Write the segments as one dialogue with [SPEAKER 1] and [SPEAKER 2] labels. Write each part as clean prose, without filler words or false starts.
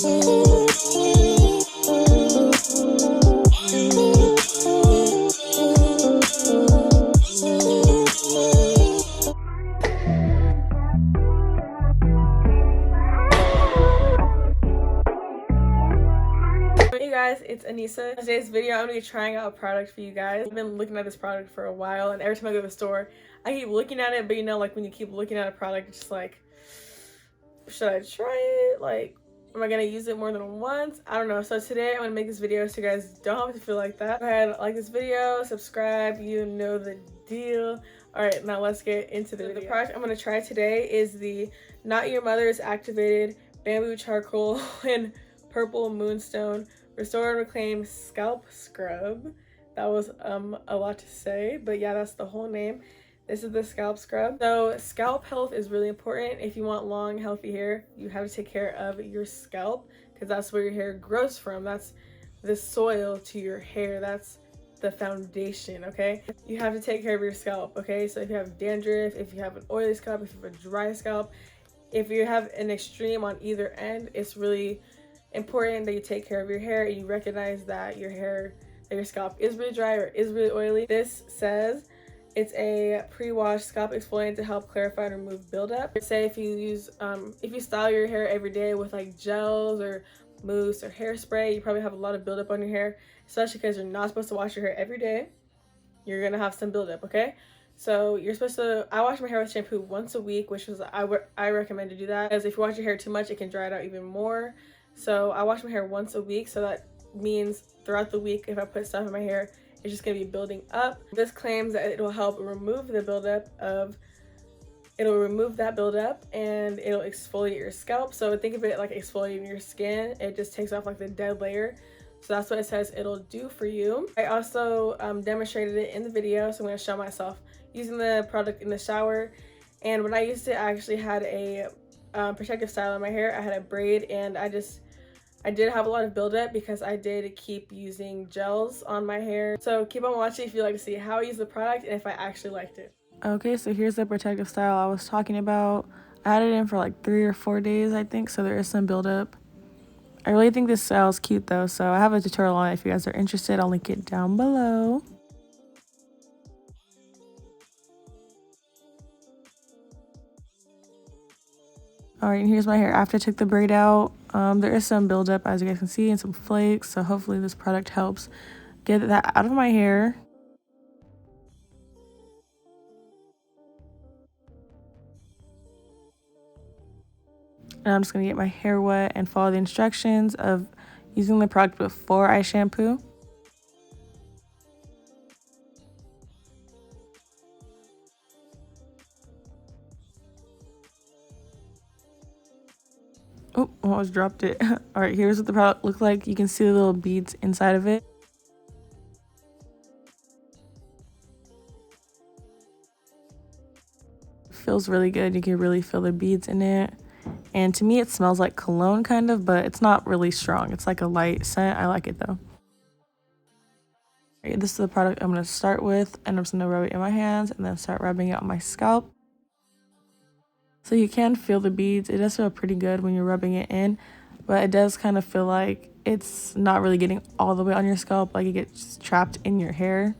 [SPEAKER 1] Hey guys, it's Anissa. In today's video, I'm going to be trying out a product for you guys. I've been looking at this product for a while, and every time I go to the store, I keep looking at it, but you know, like when you keep looking at a product, it's just like, should I try it? Like, am I going to use it more than once? I don't know. So today, I'm going to make this video so you guys don't have to feel like that. Go ahead, like this video, subscribe, you know the deal. Alright, now let's get into the video. The product I'm going to try today is the Not Your Mother's Activated Bamboo Charcoal and Purple Moonstone Restore and Reclaim Scalp Scrub. That was a lot to say, but yeah, that's the whole name. This is the scalp scrub. So scalp health is really important. If you want long, healthy hair, you have to take care of your scalp because that's where your hair grows from. That's the soil to your hair. That's the foundation, okay? You have to take care of your scalp, okay? So if you have dandruff, if you have an oily scalp, if you have a dry scalp, if you have an extreme on either end, it's really important that you take care of your hair and you recognize that your scalp is really dry or is really oily. This says it's a pre-wash scalp exfoliant to help clarify and remove buildup. Say if you use if you style your hair every day with like gels or mousse or hairspray, you probably have a lot of buildup on your hair, especially because you're not supposed to wash your hair every day. You're gonna have some buildup, okay? So you're supposed to, I wash my hair with shampoo once a week, which is I recommend to do that, because if you wash your hair too much, it can dry it out even more. So I wash my hair once a week, so that means throughout the week, if I put stuff in my hair, it's just gonna be building up. This claims that it'll help remove the buildup it'll remove that buildup and it'll exfoliate your scalp. So think of it like exfoliating your skin. It just takes off like the dead layer. So that's what it says it'll do for you. I also demonstrated it in the video, so I'm gonna show myself using the product in the shower. And when I used it, I actually had a protective style in my hair. I had a braid, and I did have a lot of buildup because I did keep using gels on my hair. So keep on watching if you'd like to see how I use the product and if I actually liked it. Okay, so here's the protective style I was talking about. I had it in for like 3 or 4 days, I think, so there is some buildup. I really think this style is cute though, so I have a tutorial on it if you guys are interested. I'll link it down below. Alright, and here's my hair after I took the braid out. There is some buildup, as you guys can see, and some flakes, so hopefully this product helps get that out of my hair. And I'm just going to get my hair wet and follow the instructions of using the product before I shampoo. Oh, almost dropped it. All right, here's what the product looks like. You can see the little beads inside of it. Feels really good. You can really feel the beads in it. And to me, it smells like cologne kind of, but it's not really strong. It's like a light scent. I like it though. Right, this is the product I'm going to start with, and I'm just going to rub it in my hands and then start rubbing it on my scalp. So you can feel the beads. It does feel pretty good when you're rubbing it in, but it does kind of feel like it's not really getting all the way on your scalp, like it gets trapped in your hair.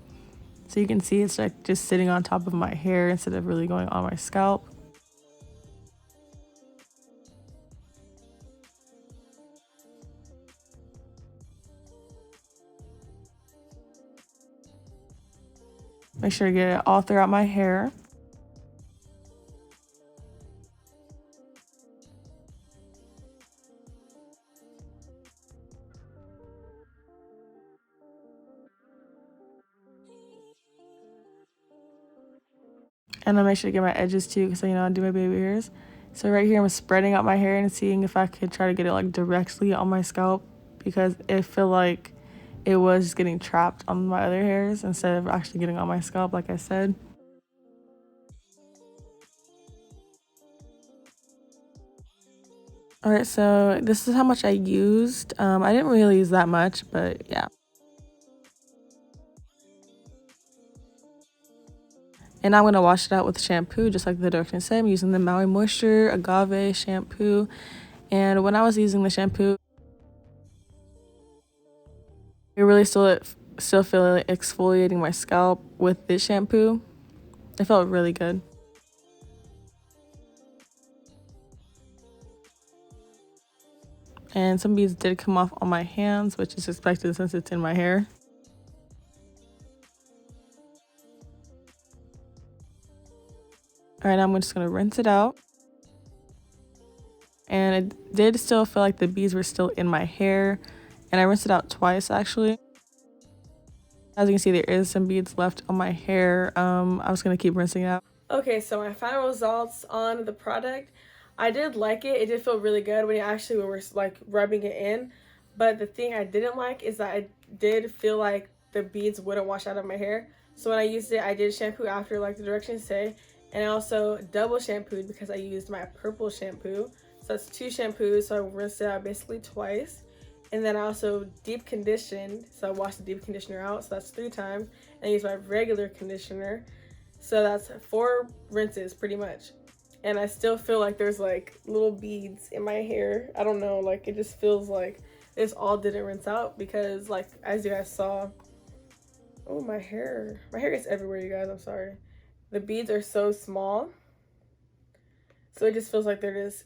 [SPEAKER 1] So you can see it's like just sitting on top of my hair instead of really going on my scalp. Make sure to get it all throughout my hair. And I'll make sure to get my edges too, because you know I do my baby hairs. So right here I'm spreading out my hair and seeing if I could try to get it like directly on my scalp, because it feel like it was getting trapped on my other hairs instead of actually getting on my scalp, like I said. Alright, so this is how much I used. I didn't really use that much, but yeah. And I'm going to wash it out with shampoo, just like the directions said. I'm using the Maui Moisture Agave shampoo. And when I was using the shampoo, I really still feel like exfoliating my scalp with this shampoo. It felt really good. And some beads did come off on my hands, which is expected since it's in my hair. Alright, I'm just going to rinse it out. And it did still feel like the beads were still in my hair. And I rinsed it out twice, actually. As you can see, there is some beads left on my hair. I was going to keep rinsing it out. Okay, so my final results on the product. I did like it. It did feel really good when you actually were like rubbing it in. But the thing I didn't like is that I did feel like the beads wouldn't wash out of my hair. So when I used it, I did shampoo after like the directions say. And I also double shampooed because I used my purple shampoo. So that's 2 shampoos, so I rinsed it out basically twice. And then I also deep conditioned, so I washed the deep conditioner out, so that's 3 times. And I used my regular conditioner, so that's 4 rinses pretty much. And I still feel like there's like little beads in my hair. I don't know, like it just feels like this all didn't rinse out because like as you guys saw, oh my hair is everywhere, you guys, I'm sorry. The beads are so small, so it just feels like they're just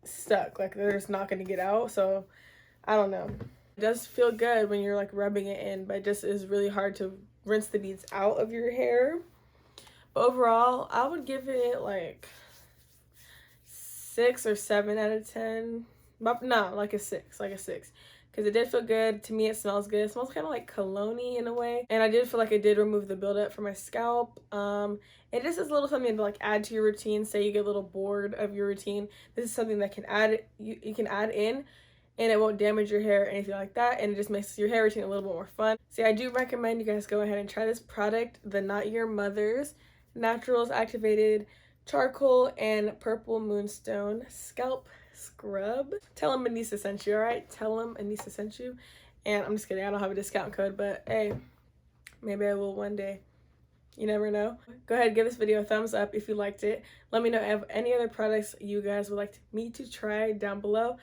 [SPEAKER 1] stuck, like they're just not gonna get out. So I don't know, it does feel good when you're like rubbing it in, but it just is really hard to rinse the beads out of your hair. But overall, I would give it like 6 or 7 out of 10. But no, like a 6, because it did feel good to me. It smells good. It smells kind of like cologne-y in a way, and I did feel like it did remove the buildup from my scalp. It just is a little something to like add to your routine. Say you get a little bored of your routine, this is something that can add you can add in, and it won't damage your hair or anything like that, and it just makes your hair routine a little bit more fun. So I do recommend you guys go ahead and try this product, the Not Your Mother's Naturals Activated Charcoal and Purple Moonstone Scalp Scrub. Tell them Anissa sent you, alright? Tell them Anissa sent you. And I'm just kidding, I don't have a discount code, but hey, maybe I will one day. You never know. Go ahead, give this video a thumbs up if you liked it. Let me know if any other products you guys would like me to try down below.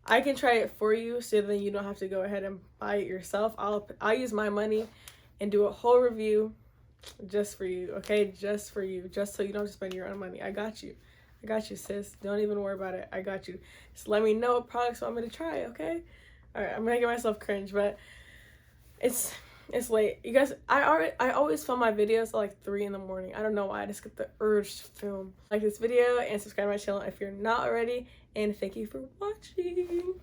[SPEAKER 1] I can try it for you so then you don't have to go ahead and buy it yourself. I'll use my money and do a whole review just for you, okay? Just for you, just so you don't have to spend your own money. I got you, sis. Don't even worry about it. I got you. Just let me know what products you want me to try, okay? All right, I'm making myself cringe, but it's late, you guys. I always film my videos at like 3 in the morning. I don't know why, I just get the urge to film. Like this video and subscribe to my channel if you're not already, and thank you for watching.